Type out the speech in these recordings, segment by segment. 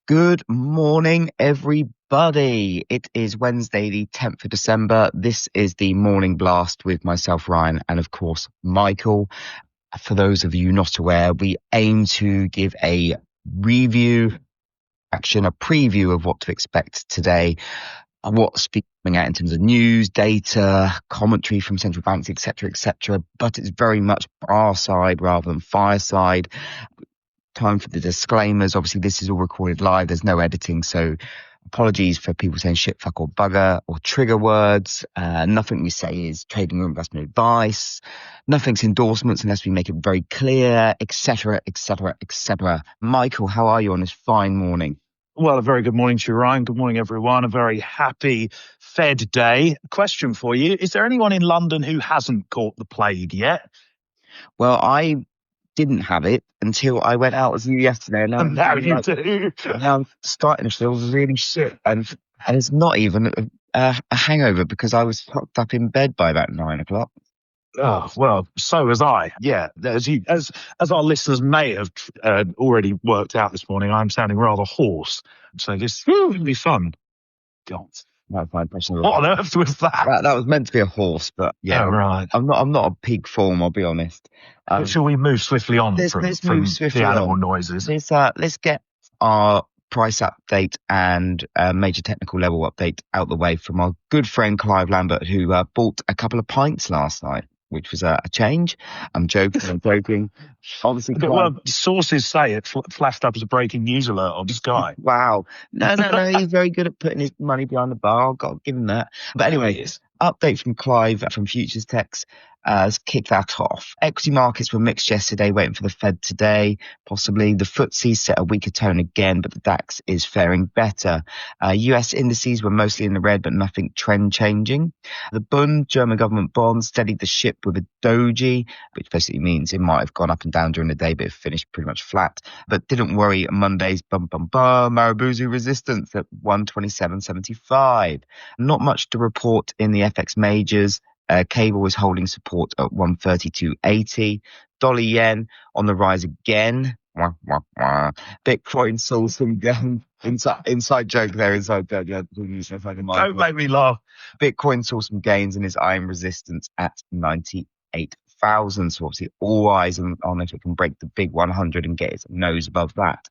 Good morning, everybody. It is Wednesday, the 10th of December. This is the Morning Blast with myself, Ryan, and of course, Michael. For those of you not aware, we aim to give a review, a preview of what to expect today, what's coming out in terms of news, data, commentary from central banks, etc. But it's very much our side rather than fireside. Time for the disclaimers. Obviously, this is all recorded live. There's no editing, so apologies for people saying shit, fuck, or bugger, or trigger words. Nothing we say is trading or investment advice. Nothing's endorsements unless we make it very clear, etc. Michael, how are you on this fine morning? Well, a very good morning to you, Ryan. Good morning, everyone. A very happy Fed day. Question for you. Is there anyone in London who hasn't caught the plague yet? Well, I didn't have it until I went out with you yesterday. And now you do. Now I'm starting to feel really sick. And it's not even a hangover because I was tucked up in bed by about 9 o'clock. Oh, well, so was I. Yeah, as our listeners may have already worked out this morning, I'm sounding rather hoarse. So this will be fun. God. What on earth was that? That was meant to be a horse, but yeah, right. I'm not a peak form, I'll be honest. Shall we move swiftly on let's from move swiftly the animal on. noises? Let's get our price update and major technical level update out the way from our good friend Clive Lambert, who bought a couple of pints last night, which was a change. I'm joking. Obviously, well, sources say it flashed up as a breaking news alert on Sky. Wow. No. He's very good at putting his money behind the bar. I've got to give him that. But anyway, update from Clive from Futures Techs has kicked that off. Equity markets were mixed yesterday, waiting for the Fed today. Possibly the FTSE set a weaker tone again, but the DAX is faring better. US indices were mostly in the red, but nothing trend changing. The Bund, German government bond, steadied the ship with a doji, which basically means it might have gone up and down during the day, but it finished pretty much flat. But didn't worry Monday's Marubozu resistance at 127.75. Not much to report in the FX majors. Cable was holding support at 132.80. Dollar yen on the rise again. Bitcoin saw some inside joke there. Don't make me laugh. Bitcoin saw some gains and is eyeing resistance at 98,000. So obviously all eyes on if it can break the big 100 and get its nose above that.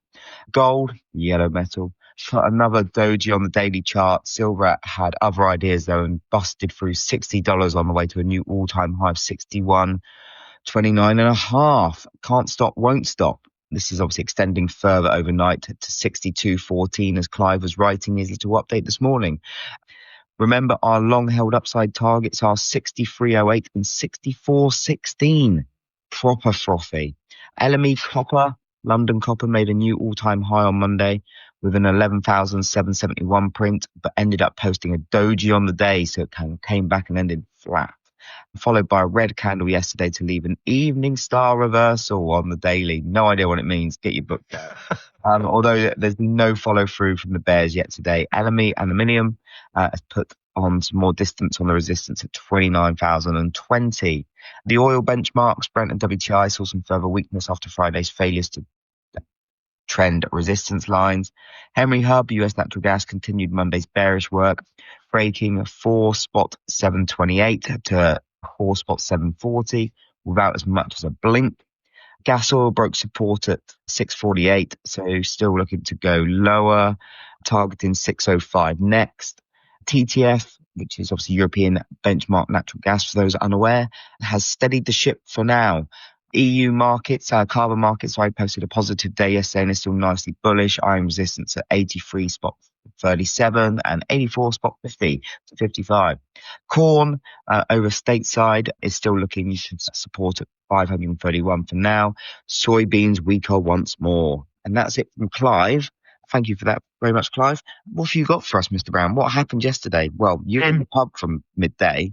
Gold, yellow metal, put another doji on the daily chart. Silver had other ideas though and busted through $60 on the way to a new all-time high of 61.29.5. Can't stop, won't stop. This is obviously extending further overnight to 62.14 as Clive was writing his little update this morning. Remember, our long-held upside targets are 63.08 and 64.16. Proper frothy. LME copper, London copper made a new all-time high on Monday with an 11,771 print, but ended up posting a doji on the day, so it came back and ended flat. Followed by a red candle yesterday to leave an evening star reversal on the daily. No idea what it means. Get your book there. Although there's been no follow through from the bears yet today. LME aluminium has put on some more distance on the resistance at 29,020. The oil benchmarks, Brent and WTI, saw some further weakness after Friday's failures to trend resistance lines. Henry Hub, US natural gas, continued Monday's bearish work, breaking 4.728 to 4.740 without as much as a blink. Gas oil broke support at 6.48, so still looking to go lower, targeting 6.05 next. TTF, which is obviously European benchmark natural gas for those unaware, has steadied the ship for now. EU markets, carbon markets, I posted a positive day yesterday and is still nicely bullish, eyeing resistance at 83.37 and 84.50 to 55. Corn over stateside is still looking support at 531 for now. Soybeans weaker once more. And that's it from Clive. Thank you for that very much, Clive. What have you got for us, Mr. Brown? What happened yesterday? Well, you were in the pub from midday.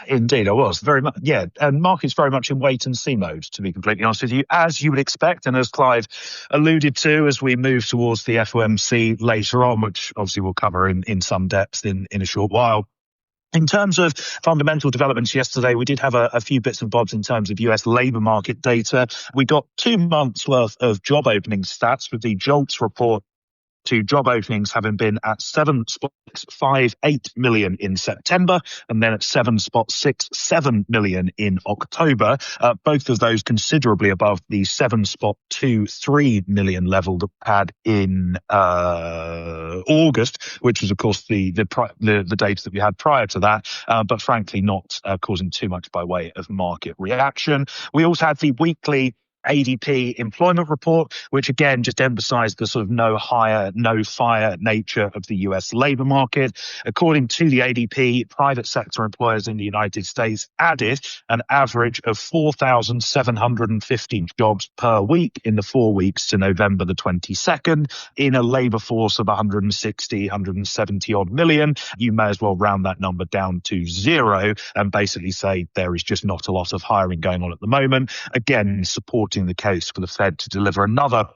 Indeed, I was. Very much, yeah. And market's very much in wait and see mode, to be completely honest with you, as you would expect. And as Clive alluded to, as we move towards the FOMC later on, which obviously we'll cover in some depth in a short while. In terms of fundamental developments yesterday, we did have a few bits and bobs in terms of US labour market data. We got 2 months worth of job opening stats with the JOLTS report to job openings having been at 7.58 million in September and then at 7.67 million in October. Both of those considerably above the 7.23 million level that we had in August, which was, of course, the data that we had prior to that, but frankly not causing too much by way of market reaction. We also had the weekly ADP employment report, which again just emphasized the sort of no hire, no fire nature of the US labor market. According to the ADP, private sector employers in the United States added an average of 4,750 jobs per week in the 4 weeks to November the 22nd in a labor force of 170 odd million. You may as well round that number down to zero and basically say there is just not a lot of hiring going on at the moment. Again, supporting the case for the Fed to deliver another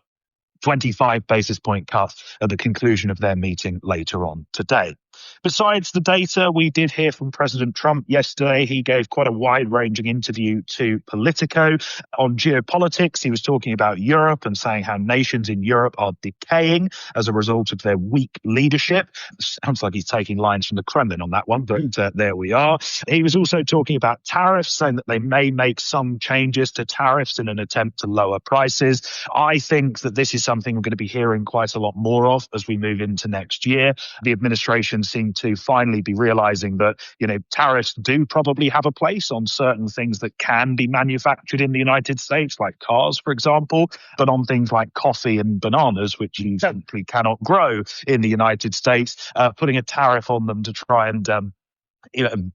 25 basis point cut at the conclusion of their meeting later on today. Besides the data, we did hear from President Trump yesterday. He gave quite a wide-ranging interview to Politico on geopolitics. He was talking about Europe and saying how nations in Europe are decaying as a result of their weak leadership. Sounds like he's taking lines from the Kremlin on that one, but there we are. He was also talking about tariffs, saying that they may make some changes to tariffs in an attempt to lower prices. I think that this is something we're going to be hearing quite a lot more of as we move into next year. The administration seem to finally be realizing that, tariffs do probably have a place on certain things that can be manufactured in the United States, like cars, for example, but on things like coffee and bananas, which you simply cannot grow in the United States, putting a tariff on them to try and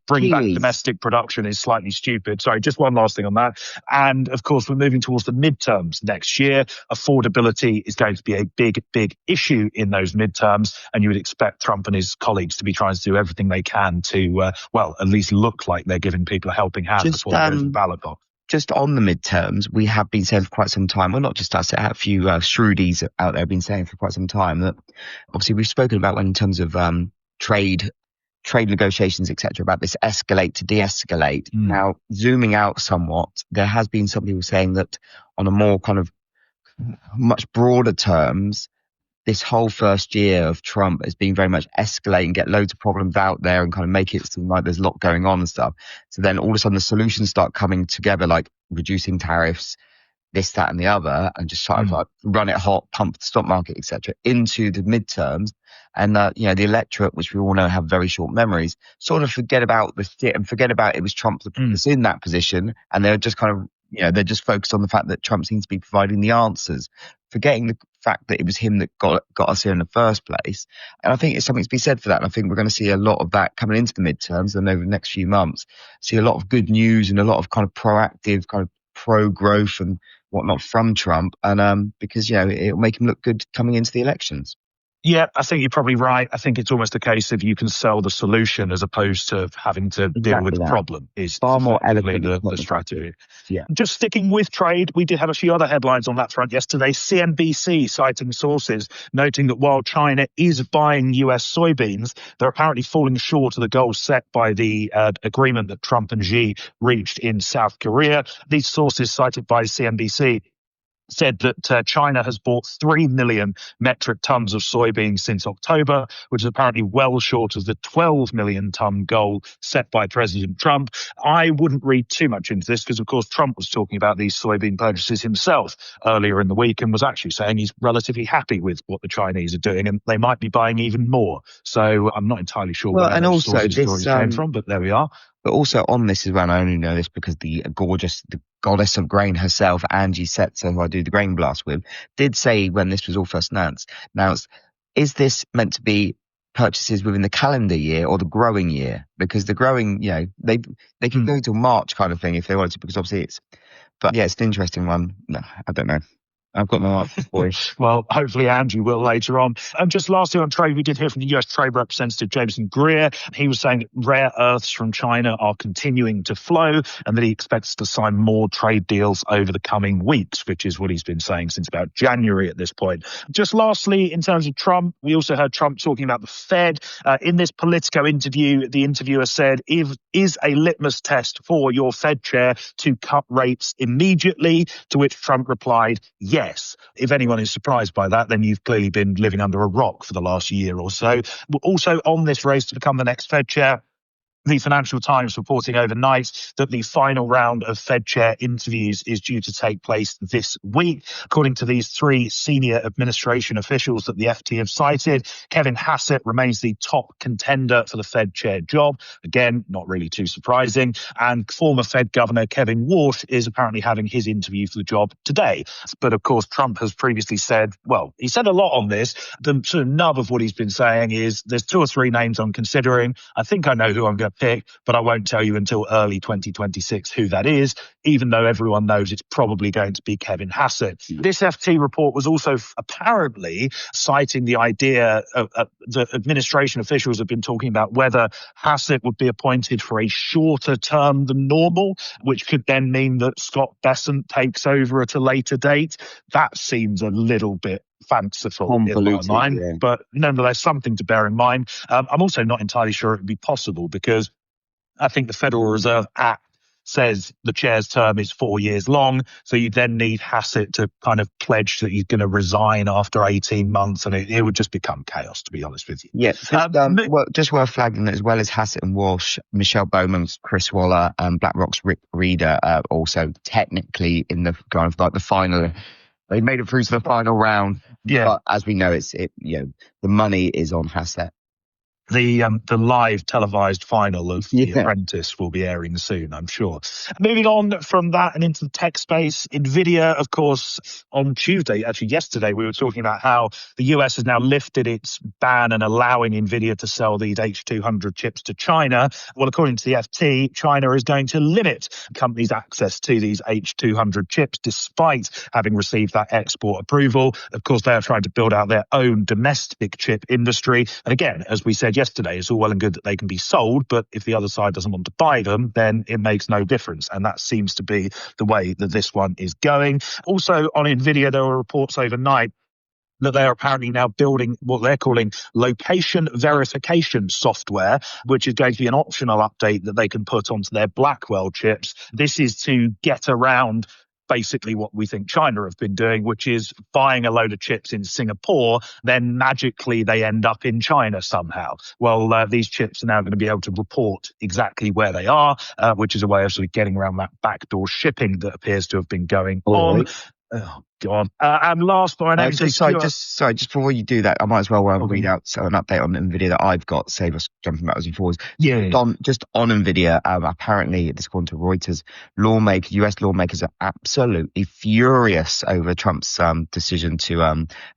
bring back domestic production is slightly stupid. Sorry, just one last thing on that. And of course, we're moving towards the midterms next year. Affordability is going to be a big, big issue in those midterms. And you would expect Trump and his colleagues to be trying to do everything they can to, at least look like they're giving people a helping hand before they go to the ballot box. Just on the midterms, we have been saying for quite some time, well, not just us, a few shrewdies out there have been saying for quite some time that obviously we've spoken about when in terms of trade negotiations, etc., about this escalate to de-escalate. Now, zooming out somewhat, there has been some people saying that on a more kind of much broader terms, this whole first year of Trump has been very much escalate and get loads of problems out there and kind of make it seem like there's a lot going on and stuff. So then all of a sudden the solutions start coming together, like reducing tariffs, this, that, and the other, and just sort of like run it hot, pump the stock market, etc., into the midterms. And the electorate, which we all know have very short memories, sort of forget about the shit and forget about it was Trump that put us in that position, and they're just kind of they're just focused on the fact that Trump seems to be providing the answers, forgetting the fact that it was him that got us here in the first place. And I think it's something to be said for that. And I think we're going to see a lot of that coming into the midterms and over the next few months. See a lot of good news and a lot of kind of proactive, kind of pro-growth and whatnot from Trump, and because it'll make him look good coming into the elections. Yeah, I think you're probably right. I think it's almost a case of you can sell the solution as opposed to having to deal with the problem. Is far more eloquent the strategy. Yeah. Just sticking with trade, we did have a few other headlines on that front yesterday. CNBC citing sources noting that while China is buying US soybeans, they're apparently falling short of the goals set by the agreement that Trump and Xi reached in South Korea. These sources cited by CNBC said that China has bought 3 million metric tons of soybeans since October, which is apparently well short of the 12 million ton goal set by President Trump. I wouldn't read too much into this because, of course, Trump was talking about these soybean purchases himself earlier in the week and was actually saying he's relatively happy with what the Chinese are doing and they might be buying even more. So I'm not entirely sure where those stories came from, but there we are. But also on this as well, I only know this because the goddess of grain herself, Angie Setzer, who I do the Grain Blast with, did say when this was all first announced, is this meant to be purchases within the calendar year or the growing year? Because the growing, they can go till March kind of thing if they wanted to, because obviously it's an interesting one. No, I don't know. I've got no answer for you. Well, hopefully Andrew will later on. And just lastly on trade, we did hear from the US Trade Representative Jameson Greer. He was saying that rare earths from China are continuing to flow and that he expects to sign more trade deals over the coming weeks, which is what he's been saying since about January at this point. Just lastly, in terms of Trump, we also heard Trump talking about the Fed. In this Politico interview, the interviewer said, is a litmus test for your Fed chair to cut rates immediately? To which Trump replied, yes. less. If anyone is surprised by that, then you've clearly been living under a rock for the last year or so. Also on this race to become the next Fed chair, the Financial Times reporting overnight that the final round of Fed chair interviews is due to take place this week. According to these three senior administration officials that the FT have cited, Kevin Hassett remains the top contender for the Fed chair job. Again, not really too surprising. And former Fed Governor Kevin Warsh is apparently having his interview for the job today. But of course, Trump has previously said, well, he said a lot on this. The sort of nub of what he's been saying is there's 2 or 3 names I'm considering. I think I know who I'm going to pick, but I won't tell you until early 2026 who that is, even though everyone knows it's probably going to be Kevin Hassett. This FT report was also apparently citing the idea of the administration officials have been talking about whether Hassett would be appointed for a shorter term than normal, which could then mean that Scott Bessent takes over at a later date. That seems a little bit fanciful in my mind, yeah. But nonetheless, something to bear in mind. I'm also not entirely sure it would be possible because I think the Federal Reserve Act says the chair's term is 4 years long. So you then need Hassett to kind of pledge that he's going to resign after 18 months. And it would just become chaos, to be honest with you. Yeah. Just worth flagging that as well as Hassett and Walsh, Michelle Bowman's Chris Waller and BlackRock's Rick Reeder are also technically in the kind of like the final. They made it through to the final round. Yeah. But as we know, the money is on Hassett. The live televised final of The Apprentice will be airing soon, I'm sure. Moving on from that and into the tech space, NVIDIA, of course, on Tuesday, actually yesterday, we were talking about how the US has now lifted its ban and allowing NVIDIA to sell these H200 chips to China. Well, according to the FT, China is going to limit companies' access to these H200 chips despite having received that export approval. Of course, they are trying to build out their own domestic chip industry. And again, as we said yesterday, it's all well and good that they can be sold, but if the other side doesn't want to buy them, then it makes no difference. And that seems to be the way that this one is going. Also on NVIDIA, there were reports overnight that they are apparently now building what they're calling location verification software, which is going to be an optional update that they can put onto their Blackwell chips. This is to get around basically what we think China have been doing, which is buying a load of chips in Singapore, then magically they end up in China somehow. Well, these chips are now going to be able to report exactly where they are, which is a way of sort of getting around that backdoor shipping that appears to have been going on. Oh, God. And last but not least, just before you do that, I might as well read out an update on NVIDIA that I've got, save us jumping backwards and forwards. Yeah. Just on NVIDIA, apparently, this according to Reuters, US lawmakers are absolutely furious over Trump's decision to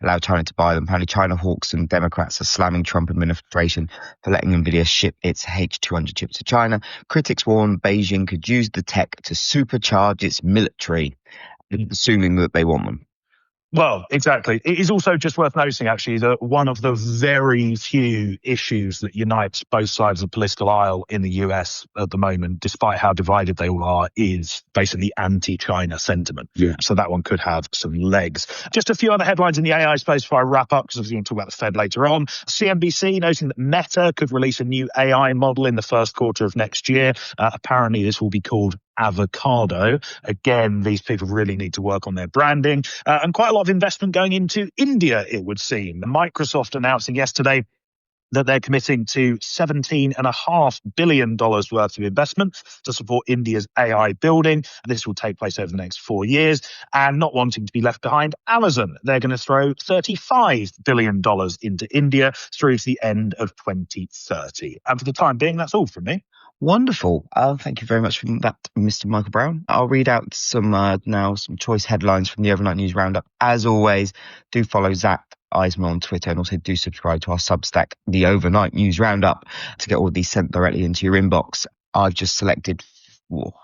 allow China to buy them. Apparently, China hawks and Democrats are slamming Trump administration for letting NVIDIA ship its H200 chips to China. Critics warn Beijing could use the tech to supercharge its military, assuming that they want them. Well, exactly. It is also just worth noticing, actually, that one of the very few issues that unites both sides of the political aisle in the US at the moment, despite how divided they all are, is basically anti-China sentiment. Yeah. So that one could have some legs. Just a few other headlines in the AI space before I wrap up, because obviously we're going to talk about the Fed later on. CNBC noting that Meta could release a new AI model in the first quarter of next year. Apparently, this will be called Avocado. Again, these people really need to work on their branding, and quite a lot of investment going into India, it would seem. Microsoft announcing yesterday that they're committing to $17.5 billion worth of investment to support India's AI building. This will take place over the next 4 years. And not wanting to be left behind, Amazon, they're going to throw $35 billion into India through to the end of 2030. And for the time being, that's all from me. Wonderful. Thank you very much for that, Mr. Michael Brown. I'll read out some choice headlines from the Overnight News Roundup. As always, do follow Zach Eisman on Twitter, and also do subscribe to our Substack, the Overnight News Roundup, to get all of these sent directly into your inbox. I've just selected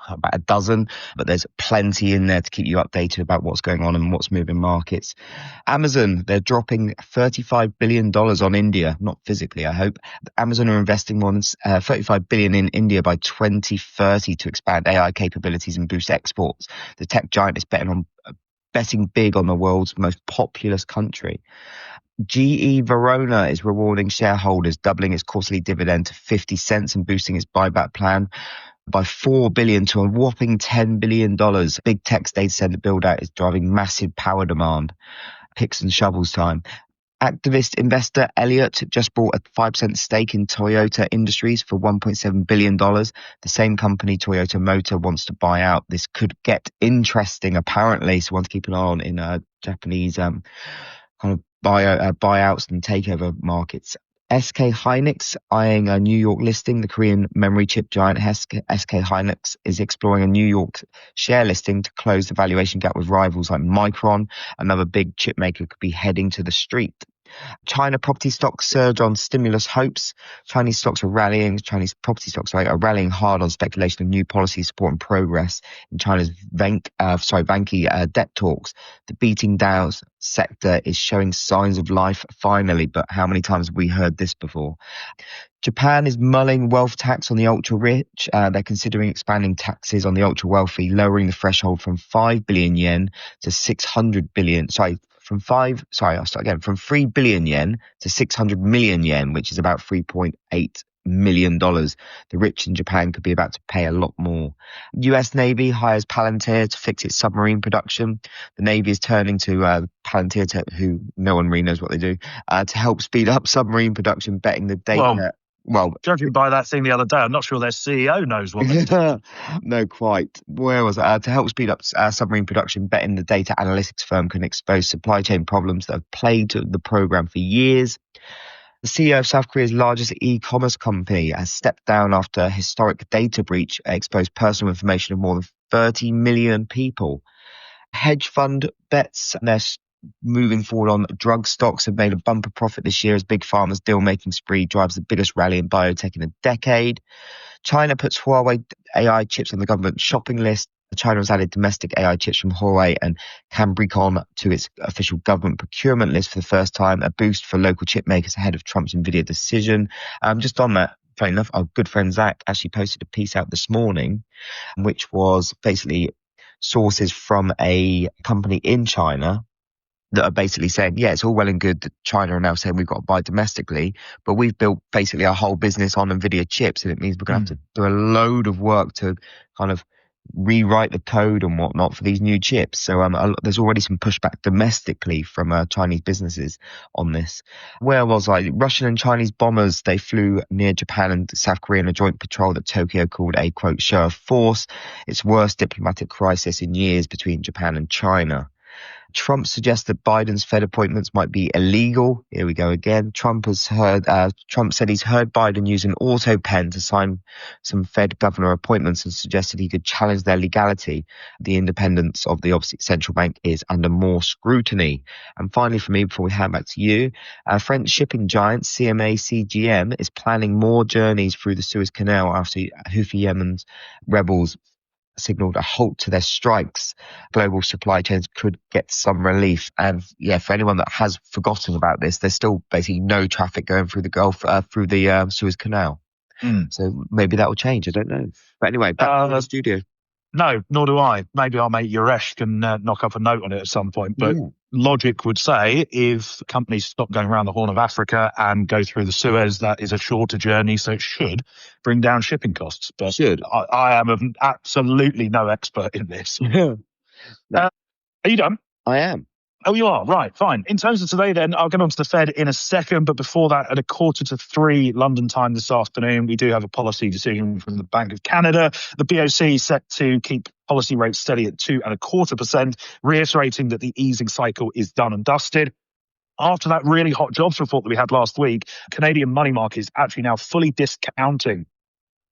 about a dozen, but there's plenty in there to keep you updated about what's going on and what's moving markets. Amazon, they're dropping $35 billion on India, not physically, I hope. Amazon are investing more than $35 billion in India by 2030 to expand AI capabilities and boost exports. The tech giant is betting big on the world's most populous country. GE Verona is rewarding shareholders, doubling its quarterly dividend to 50 cents and boosting its buyback plan. by $4 billion to a whopping $10 billion. Big tech data center build out is driving massive power demand. Picks and shovels time. Activist investor Elliott just bought a 5% stake in Toyota Industries for $1.7 billion. The same company Toyota Motor wants to buy out. This could get interesting, apparently. So one to keep an eye on in Japanese kind of buyouts and takeover markets. SK Hynix eyeing a New York listing. The Korean memory chip giant SK Hynix is exploring a New York share listing to close the valuation gap with rivals like Micron. Another big chip maker could be heading to the street. China property stocks surge on stimulus hopes. Chinese property stocks are rallying hard on speculation of new policy support and progress in China's Vanke debt talks. The beating Dow sector is showing signs of life finally, but how many times have we heard this before? Japan is mulling wealth tax on the ultra rich. They're considering expanding taxes on the ultra wealthy, lowering the threshold from 5 billion yen to 600 billion. From 3 billion yen to 600 million yen, which is about $3.8 million. The rich in Japan could be about to pay a lot more. US Navy hires Palantir to fix its submarine production. The Navy is turning to Palantir, who no one really knows what they do, to help speed up submarine production, betting the data. Well, judging by that thing the other day, I'm not sure their CEO knows what they do. No, quite. Where was it? To help speed up submarine production, betting the data analytics firm can expose supply chain problems that have plagued the program for years. The CEO of South Korea's largest e-commerce company has stepped down after a historic data breach exposed personal information of more than 30 million people. Hedge fund bets, they're moving forward on drug stocks, have made a bumper profit this year as Big Pharma's deal-making spree drives the biggest rally in biotech in a decade. China puts Huawei AI chips on the government shopping list. China has added domestic AI chips from Huawei and Cambricon to its official government procurement list for the first time, a boost for local chip makers ahead of Trump's NVIDIA decision. Just on that, fair enough, our good friend Zach actually posted a piece out this morning, which was basically sources from a company in China that are basically saying, yeah, it's all well and good that China are now saying we've got to buy domestically, but we've built basically our whole business on NVIDIA chips, and it means we're going to have to do a load of work to kind of rewrite the code and whatnot for these new chips. So there's already some pushback domestically from Chinese businesses on this. Where was I? Russian and Chinese bombers, they flew near Japan and South Korea in a joint patrol that Tokyo called a, quote, show of force. It's worst diplomatic crisis in years between Japan and China. Trump suggests that Biden's Fed appointments might be illegal. Here we go again. Trump said he's heard Biden use an auto pen to sign some Fed governor appointments and suggested he could challenge their legality. The independence of the central bank is under more scrutiny. And finally, for me, before we hand back to you, French shipping giant CMA CGM is planning more journeys through the Suez Canal after Houthi Yemen's rebels signaled a halt to their strikes. Global supply chains could get some relief. And yeah, for anyone that has forgotten about this, there's still basically no traffic going through the Gulf, through the Suez Canal. So maybe that will change. I don't know. But anyway, back to the studio. No, nor do I. Maybe our mate Yuresh can knock up a note on it at some point. But logic would say if companies stop going around the Horn of Africa and go through the Suez, that is a shorter journey, so it should bring down shipping costs. But I am absolutely no expert in this. Are you done? I am. Oh, you are? Right, fine. In terms of today then, I'll get on to the Fed in a second, but before that, at 2:45 London time this afternoon, we do have a policy decision from the Bank of Canada. The BOC set to keep policy rates steady at 2.25%, reiterating that the easing cycle is done and dusted. After that really hot jobs report that we had last week, Canadian money market is actually now fully discounting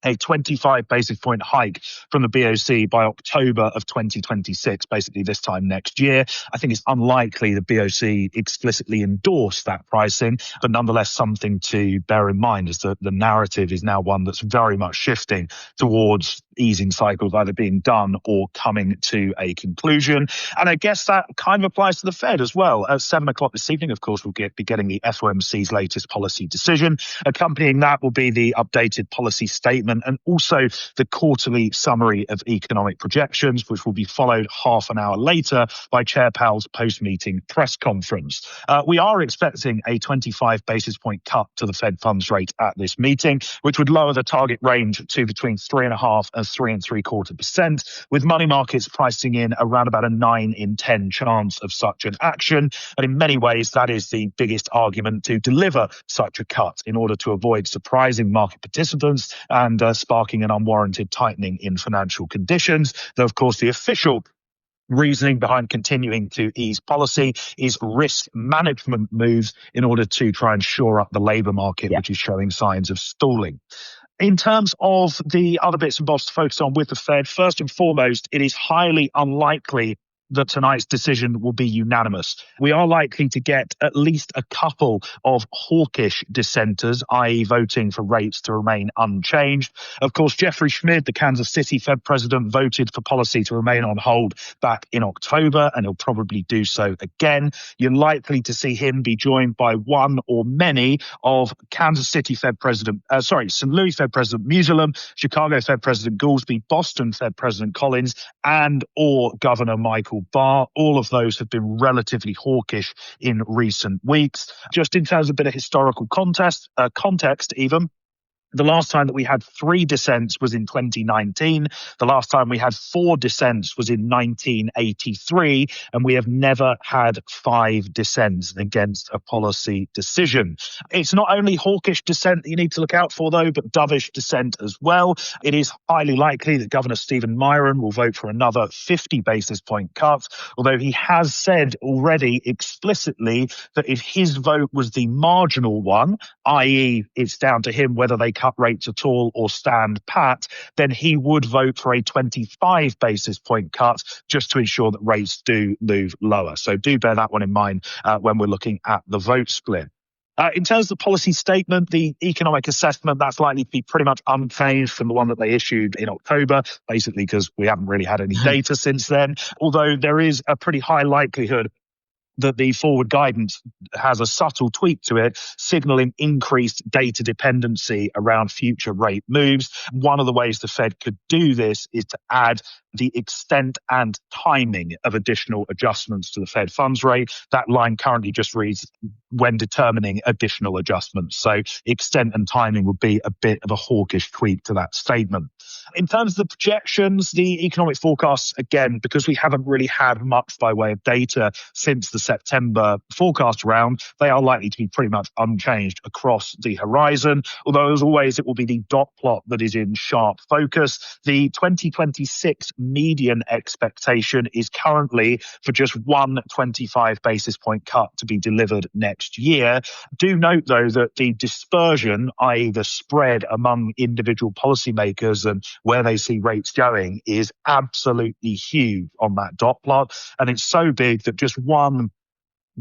a 25 basis point hike from the BOC by October of 2026, basically this time next year. I think it's unlikely the BOC explicitly endorsed that pricing, but nonetheless something to bear in mind is that the narrative is now one that's very much shifting towards easing cycles either being done or coming to a conclusion. And I guess that kind of applies to the Fed as well. At 7 o'clock this evening, of course, we'll be getting the FOMC's latest policy decision. Accompanying that will be the updated policy statement statement, and also the quarterly summary of economic projections, which will be followed half an hour later by Chair Powell's post-meeting press conference. We are expecting a 25 basis point cut to the Fed funds rate at this meeting, which would lower the target range to between 3.5% and 3.75%, with money markets pricing in around about a 9 in 10 chance of such an action. And in many ways, that is the biggest argument to deliver such a cut in order to avoid surprising market participants and sparking an unwarranted tightening in financial conditions. Though, of course, the official reasoning behind continuing to ease policy is risk management moves in order to try and shore up the labour market, which is showing signs of stalling. In terms of the other bits and bobs to focus on with the Fed, first and foremost, it is highly unlikely that tonight's decision will be unanimous. We are likely to get at least a couple of hawkish dissenters, i.e. voting for rates to remain unchanged. Of course, Jeffrey Schmid, the Kansas City Fed president, voted for policy to remain on hold back in October, and he'll probably do so again. You're likely to see him be joined by one or many of Kansas City Fed President, St. Louis Fed President Musalem, Chicago Fed President Goolsbee, Boston Fed President Collins, and or Governor Michael Barr. All of those have been relatively hawkish in recent weeks. Just in terms of a bit of historical context even, the last time that we had 3 dissents was in 2019. The last time we had 4 dissents was in 1983. And we have never had 5 dissents against a policy decision. It's not only hawkish dissent that you need to look out for, though, but dovish dissent as well. It is highly likely that Governor Stephen Miron will vote for another 50 basis point cut, although he has said already explicitly that if his vote was the marginal one, i.e. it's down to him whether they cut rates at all or stand pat, then he would vote for a 25 basis point cut just to ensure that rates do move lower. So do bear that one in mind when we're looking at the vote split. In terms of the policy statement, the economic assessment, that's likely to be pretty much unchanged from the one that they issued in October, basically because we haven't really had any data since then, although there is a pretty high likelihood that the forward guidance has a subtle tweak to it, signaling increased data dependency around future rate moves. One of the ways the Fed could do this is to add the extent and timing of additional adjustments to the Fed funds rate. That line currently just reads when determining additional adjustments. So extent and timing would be a bit of a hawkish tweak to that statement. In terms of the projections, the economic forecasts, again, because we haven't really had much by way of data since the September forecast round, they are likely to be pretty much unchanged across the horizon. Although, as always, it will be the dot plot that is in sharp focus. The 2026 median expectation is currently for just one 25 basis point cut to be delivered next year. Do note, though, that the dispersion, i.e. the spread among individual policymakers and where they see rates going, is absolutely huge on that dot plot. And it's so big that just one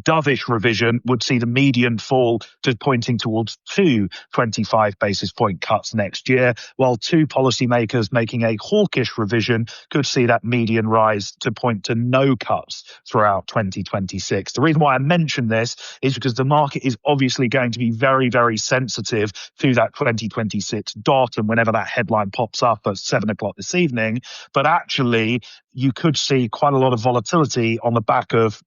dovish revision would see the median fall to pointing towards 2 25 basis point cuts next year, while 2 policymakers making a hawkish revision could see that median rise to point to no cuts throughout 2026. The reason why I mention this is because the market is obviously going to be very, very sensitive to that 2026 dot, and whenever that headline pops up at 7 o'clock this evening, but actually you could see quite a lot of volatility on the back of,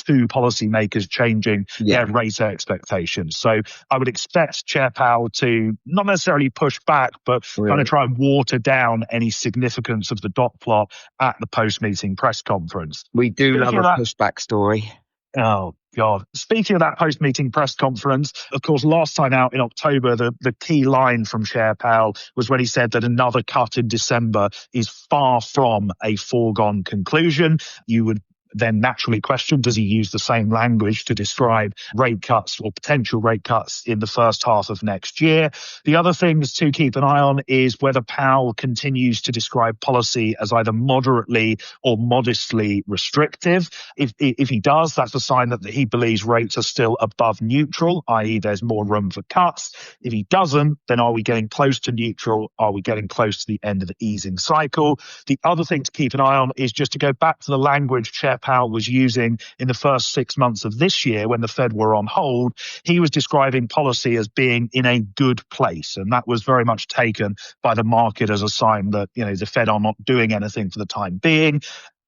2 policymakers changing their rate expectations. So I would expect Chair Powell to not necessarily push back, but kind of try and water down any significance of the dot plot at the post-meeting press conference. We do love a pushback story. Oh, God. Speaking of that post-meeting press conference, of course, last time out in October, the key line from Chair Powell was when he said that another cut in December is far from a foregone conclusion. You would then naturally question, does he use the same language to describe rate cuts or potential rate cuts in the first half of next year? The other things to keep an eye on is whether Powell continues to describe policy as either moderately or modestly restrictive. If he does, that's a sign that he believes rates are still above neutral, i.e. there's more room for cuts. If he doesn't, then are we getting close to neutral? Are we getting close to the end of the easing cycle? The other thing to keep an eye on is just to go back to the language Chair Powell was using in the first 6 months of this year when the Fed were on hold, he was describing policy as being in a good place. And that was very much taken by the market as a sign that, the Fed are not doing anything for the time being.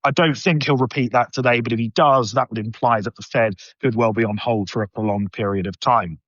I don't think he'll repeat that today, but if he does, that would imply that the Fed could well be on hold for a prolonged period of time.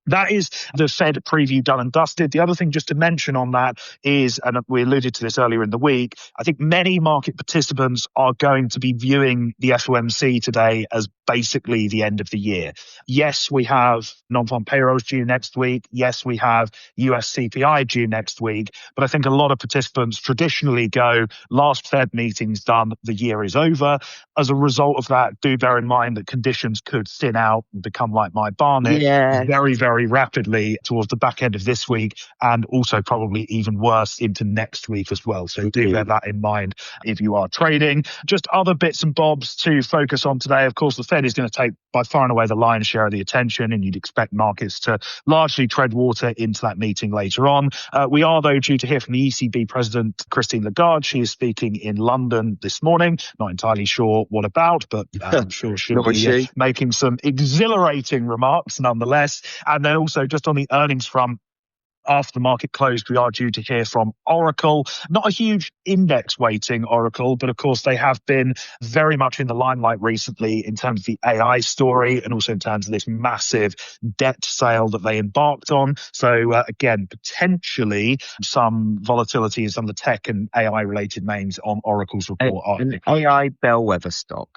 That is the Fed preview done and dusted. The other thing just to mention on that is, and we alluded to this earlier in the week, I think many market participants are going to be viewing the FOMC today as basically the end of the year. Yes, we have non-farm payrolls due next week. Yes, we have US CPI due next week. But I think a lot of participants traditionally go, last Fed meeting's done, the year is over. As a result of that, do bear in mind that conditions could thin out and become like my Barnet very, very rapidly towards the back end of this week, and also probably even worse into next week as well. So do bear that in mind if you are trading. Just other bits and bobs to focus on today. Of course, the Fed is going to take by far and away the lion's share of the attention, and you'd expect markets to largely tread water into that meeting later on. We are, though, due to hear from the ECB President, Christine Lagarde. She is speaking in London this morning. Not entirely sure what about, but I'm sure she'll be making some exhilarating remarks nonetheless. And then also just on the earnings front, after the market closed, we are due to hear from Oracle. Not a huge index weighting, Oracle, but of course they have been very much in the limelight recently in terms of the AI story and also in terms of this massive debt sale that they embarked on. So again, potentially some volatility in some of the tech and AI related names on Oracle's report. An AI bellwether stock.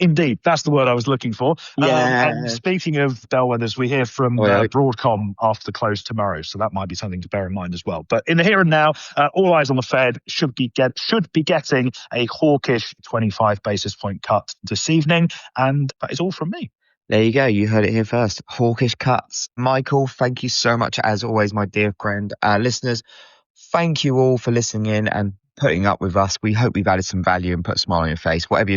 Indeed, that's the word I was looking for. And speaking of bellwethers, we hear from Broadcom after the close tomorrow, so that might be something to bear in mind as well. But in the here and now, all eyes on the Fed should be getting a hawkish 25 basis point cut this evening, and that is all from me. There you go. You heard it here first. Hawkish cuts. Michael, thank you so much as always, my dear friend. Listeners, thank you all for listening in and putting up with us. We hope we've added some value and put a smile on your face. Whatever you're doing.